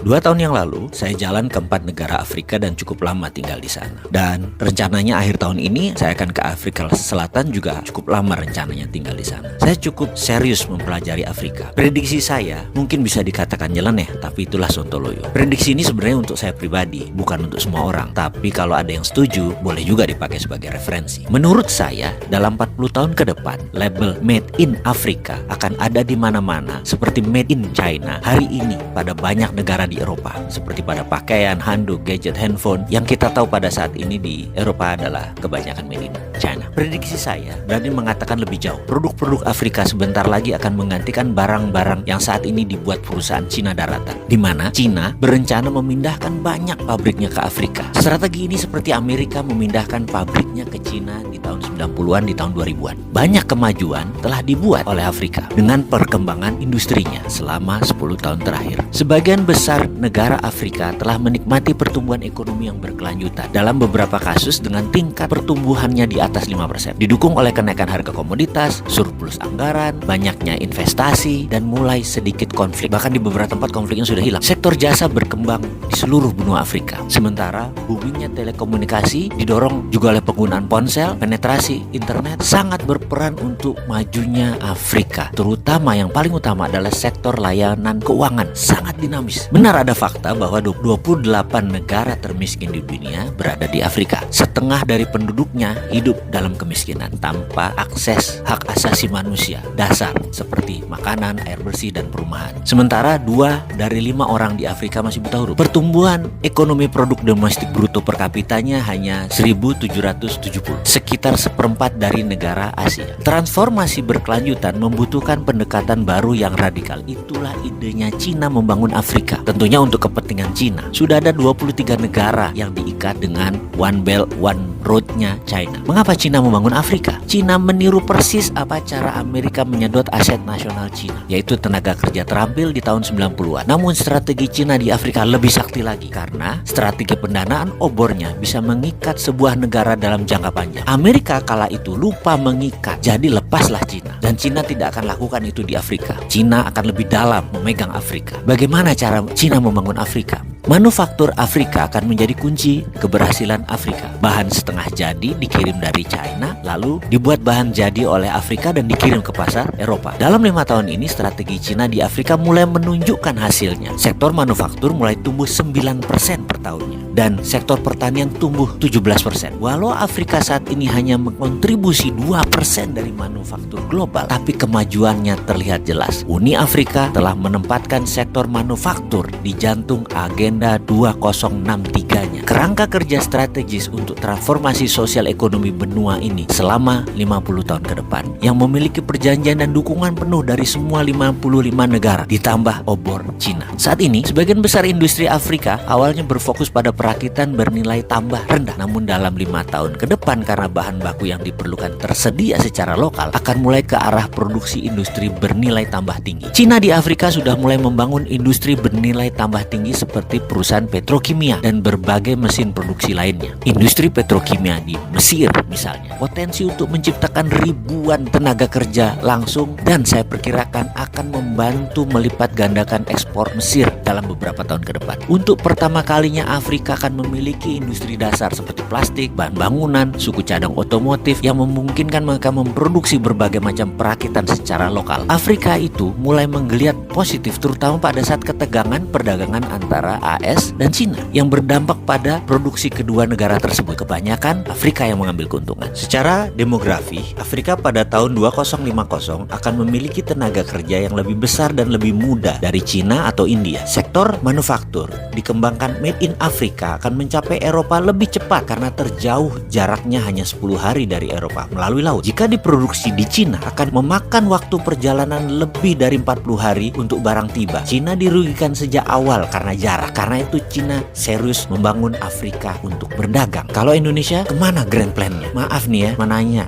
2 tahun yang lalu, saya jalan ke 4 negara Afrika dan cukup lama tinggal di sana. Dan rencananya akhir tahun ini, saya akan ke Afrika Selatan juga cukup lama rencananya tinggal di sana. Saya cukup serius mempelajari Afrika. Prediksi saya mungkin bisa dikatakan nyeleneh, tapi itulah sontoloyo. Prediksi ini sebenarnya untuk saya pribadi, bukan untuk semua orang. Tapi kalau ada yang setuju, boleh juga dipakai sebagai referensi. Menurut saya, dalam 40 tahun ke depan, label Made in Afrika akan ada di mana-mana, seperti Made in China hari ini pada banyak negara di Eropa, seperti pada pakaian, handuk, gadget, handphone. Yang kita tahu pada saat ini di Eropa adalah kebanyakan Made in China. Prediksi saya berani mengatakan lebih jauh. Produk-produk Afrika sebentar lagi akan menggantikan barang-barang yang saat ini dibuat perusahaan Cina daratan, di mana Cina berencana memindahkan banyak pabriknya ke Afrika. Strategi ini seperti Amerika memindahkan pabriknya ke Cina di tahun 90-an, di tahun 2000-an. Banyak kemajuan telah dibuat oleh Afrika dengan perkembangan industrinya selama 10 tahun terakhir. Sebagian besar negara Afrika telah menikmati pertumbuhan ekonomi yang berkelanjutan. Dalam beberapa kasus dengan tingkat pertumbuhannya di atas 5%. Didukung oleh kenaikan harga komoditas, surplus anggaran, banyaknya investasi, dan mulai sedikit konflik. Bahkan di beberapa tempat konfliknya sudah hilang. Sektor jasa berkembang di seluruh benua Afrika. Sementara boomingnya telekomunikasi didorong juga oleh penggunaan ponsel, penetrasi internet sangat berperan untuk majunya Afrika. Terutama yang paling utama adalah sektor layanan keuangan, sangat dinamis. Benar ada fakta bahwa 28 negara termiskin di dunia berada di Afrika. Setengah dari penduduknya hidup dalam kemiskinan tanpa akses hak asasi manusia dasar seperti makanan, air bersih, dan perumahan. Sementara 2 dari 5 orang di Afrika masih buta huruf. Pertumbuhan ekonomi produk domestik bruto per kapitanya hanya 1.770, sekitar seperempat dari negara Asia. Transformasi berkelanjutan membutuhkan pendekatan baru yang radikal. Itulah idenya Cina membangun Afrika. Tentunya untuk kepentingan Cina. Sudah ada 23 negara yang diikat dengan One Belt One Road-nya China. Mengapa Cina membangun Afrika? Cina meniru persis apa cara Amerika menyedot aset nasional Cina, yaitu tenaga kerja terampil di tahun 90-an. Namun strategi Cina di Afrika lebih sakti lagi karena strategi pendanaan obornya bisa mengikat sebuah negara dalam jangka panjang. Amerika kala itu lupa mengikat, jadi lepaslah Cina. Dan Cina tidak akan lakukan itu di Afrika. Cina akan lebih dalam memegang Afrika. Bagaimana cara Cina membangun Afrika? Manufaktur Afrika akan menjadi kunci keberhasilan Afrika. Bahan setengah jadi dikirim dari China, lalu dibuat bahan jadi oleh Afrika dan dikirim ke pasar Eropa. Dalam 5 tahun ini, strategi Cina di Afrika mulai menunjukkan hasilnya. Sektor manufaktur mulai tumbuh 9% per tahunnya. Dan sektor pertanian tumbuh 17%. Walau Afrika saat ini hanya mengontribusi 2% dari manufaktur global, tapi kemajuannya terlihat jelas. Uni Afrika telah menempatkan sektor manufaktur di jantung Agenda 2063-nya. Kerangka kerja strategis untuk transformasi sosial ekonomi benua ini selama 50 tahun ke depan, yang memiliki perjanjian dan dukungan penuh dari semua 55 negara, ditambah obor Cina. Saat ini, sebagian besar industri Afrika awalnya berfokus pada perakitan bernilai tambah rendah. Namun dalam 5 tahun ke depan, karena bahan baku yang diperlukan tersedia secara lokal, akan mulai ke arah produksi industri bernilai tambah tinggi. Cina di Afrika sudah mulai membangun industri bernilai tambah tinggi seperti perusahaan petrokimia dan berbagai mesin produksi lainnya. Industri petrokimia di Mesir misalnya, potensi untuk menciptakan ribuan tenaga kerja langsung, dan saya perkirakan akan membantu melipat gandakan ekspor Mesir dalam beberapa tahun ke depan. Untuk pertama kalinya Afrika akan memiliki industri dasar seperti plastik, bahan bangunan, suku cadang otomotif yang memungkinkan mereka memproduksi berbagai macam perakitan secara lokal. Afrika itu mulai menggeliat positif terutama pada saat ketegangan perdagangan antara AS dan Cina yang berdampak pada produksi kedua negara tersebut. Kebanyakan Afrika yang mengambil keuntungan. Secara demografi, Afrika pada tahun 2050 akan memiliki tenaga kerja yang lebih besar dan lebih muda dari Cina atau India. Sektor manufaktur dikembangkan Made in Afrika akan mencapai Eropa lebih cepat karena terjauh jaraknya hanya 10 hari dari Eropa melalui laut. Jika diproduksi di Cina akan memakan waktu perjalanan lebih dari 40 hari untuk barang tiba. Cina dirugikan sejak awal karena jarak. Karena itu Cina serius membangun Afrika untuk berdagang. Kalau Indonesia, kemana grand plan-nya? Maaf nih ya, menanya.